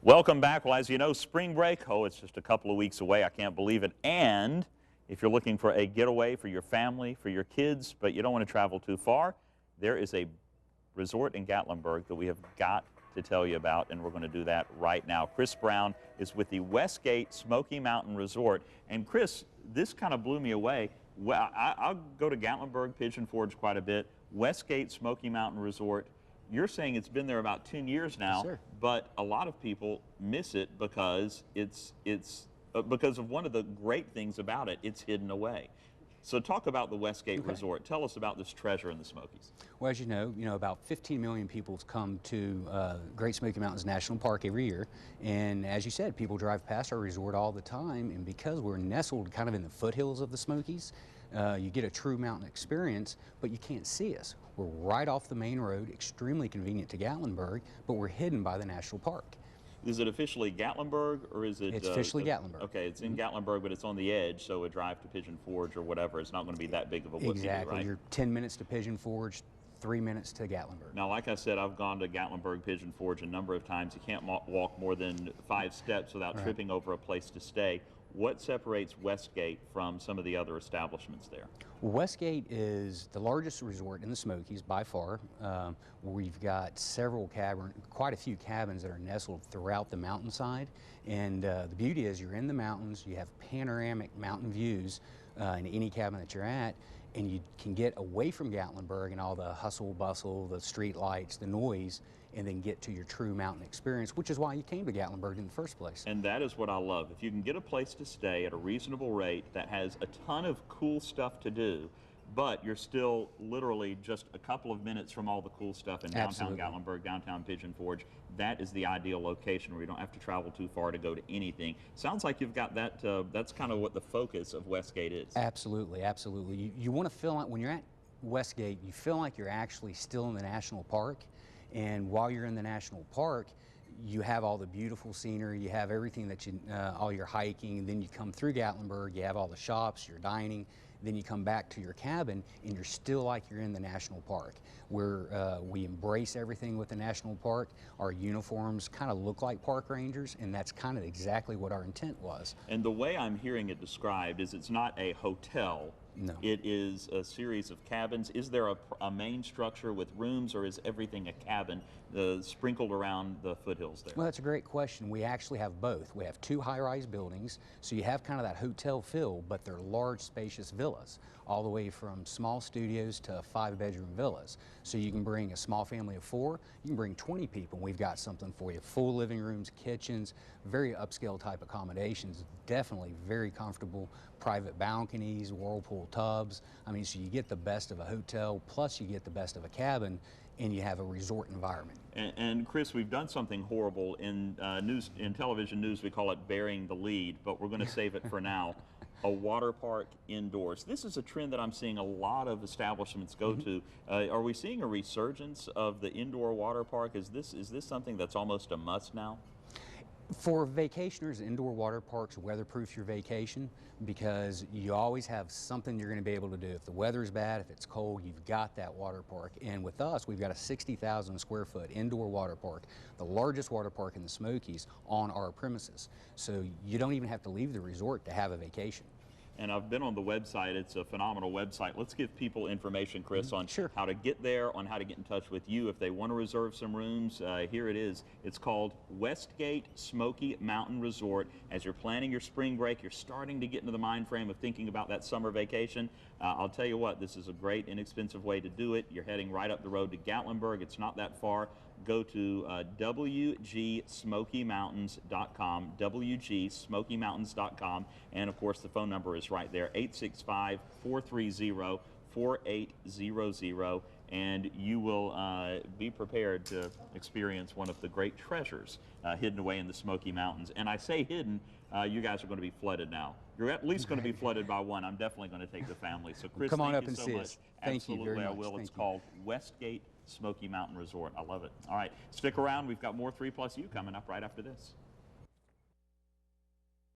Welcome back. Well, as you know, spring break, it's just a couple of weeks away. I can't believe it. And if you're looking for a getaway for your family, for your kids, but you don't want to travel too far, there is a resort in Gatlinburg that we have got to tell you about, and we're going to do that right now. Chris Brown is with the Westgate Smoky Mountain Resort. And Chris, this kind of blew me away. Well, I'll go to Gatlinburg, Pigeon Forge quite a bit. Westgate Smoky Mountain Resort. You're saying it's been there about 10 years now, yes, but a lot of people miss it because because of one of the great things about it, it's hidden away. So talk about the Westgate Resort. Tell us about this treasure in the Smokies. Well, as you know, about 15 million people come to Great Smoky Mountains National Park every year, and as you said, people drive past our resort all the time, and because we're nestled kind of in the foothills of the Smokies, you get a true mountain experience, but you can't see us. We're right off the main road, extremely convenient to Gatlinburg, but we're hidden by the national park. Is it officially Gatlinburg, or is it? It's officially Gatlinburg. Okay, it's in Gatlinburg, but it's on the edge, so a drive to Pigeon Forge or whatever, it's not going to be that big of a whoopsie, Exactly. right? You're 10 minutes to Pigeon Forge, 3 minutes to Gatlinburg. Now, like I said, I've gone to Gatlinburg, Pigeon Forge a number of times. You can't walk more than 5 steps without tripping over a place to stay. What separates Westgate from some of the other establishments there? Westgate is the largest resort in the Smokies by far. We've got quite a few cabins that are nestled throughout the mountainside. And the beauty is you're in the mountains, you have panoramic mountain views in any cabin that you're at, and you can get away from Gatlinburg and all the hustle bustle, the street lights, the noise, and then get to your true mountain experience, which is why you came to Gatlinburg in the first place. And that is what I love. If you can get a place to stay at a reasonable rate that has a ton of cool stuff to do, but you're still literally just a couple of minutes from all the cool stuff in downtown Gatlinburg, downtown Pigeon Forge, that is the ideal location where you don't have to travel too far to go to anything. Sounds like you've got that, that's kind of what the focus of Westgate is. Absolutely, absolutely. You want to feel like, when you're at Westgate, you feel like you're actually still in the national park. And while you're in the national park, you have all the beautiful scenery, you have everything that all your hiking, and then you come through Gatlinburg, you have all the shops, your dining, then you come back to your cabin, and you're still like you're in the national park. We embrace everything with the national park. Our uniforms kind of look like park rangers, and that's kind of exactly what our intent was. And the way I'm hearing it described is it's not a hotel. No. It is a series of cabins. Is there a main structure with rooms, or is everything a cabin sprinkled around the foothills there? Well, that's a great question. We actually have both. We have 2 high-rise buildings, so you have kind of that hotel feel, but they're large, spacious villas, all the way from small studios to 5-bedroom villas. So you can bring a small family of 4, you can bring 20 people. We've got something for you. Full living rooms, kitchens, very upscale type accommodations, definitely very comfortable, private balconies, whirlpool tubs. I mean, so you get the best of a hotel, plus you get the best of a cabin, and you have a resort environment. And Chris, we've done something horrible in television news. We call it burying the lead, but we're going to save it for now. A water park indoors. This is a trend that I'm seeing a lot of establishments go to. Are we seeing a resurgence of the indoor water park? Is this something that's almost a must now? For vacationers, indoor water parks weatherproof your vacation, because you always have something you're going to be able to do. If the weather's bad, if it's cold, you've got that water park. And with us, we've got a 60,000 square foot indoor water park, the largest water park in the Smokies, on our premises. So you don't even have to leave the resort to have a vacation. And I've been on the website. It's a phenomenal website. Let's give people information, Chris, on how to get there, on how to get in touch with you if they want to reserve some rooms. Here it is. It's called Westgate Smoky Mountain Resort. As you're planning your spring break, you're starting to get into the mind frame of thinking about that summer vacation. I'll tell you what, this is a great, inexpensive way to do it. You're heading right up the road to Gatlinburg. It's not that far. Go to WGSmokyMountains.com, WGSmokyMountains.com, and of course the phone number is right there, 865-430-4800, and you will be prepared to experience one of the great treasures hidden away in the Smoky Mountains. And I say hidden, you guys are going to be flooded now. You're at least going to be flooded by one. I'm definitely going to take the family. So Chris, come on up thank and you so see much. us. Thank you very much. Absolutely, I will. It's called Westgate Smoky Mountain Resort. I love it. All right, stick around. We've got more 3 Plus U coming up right after this.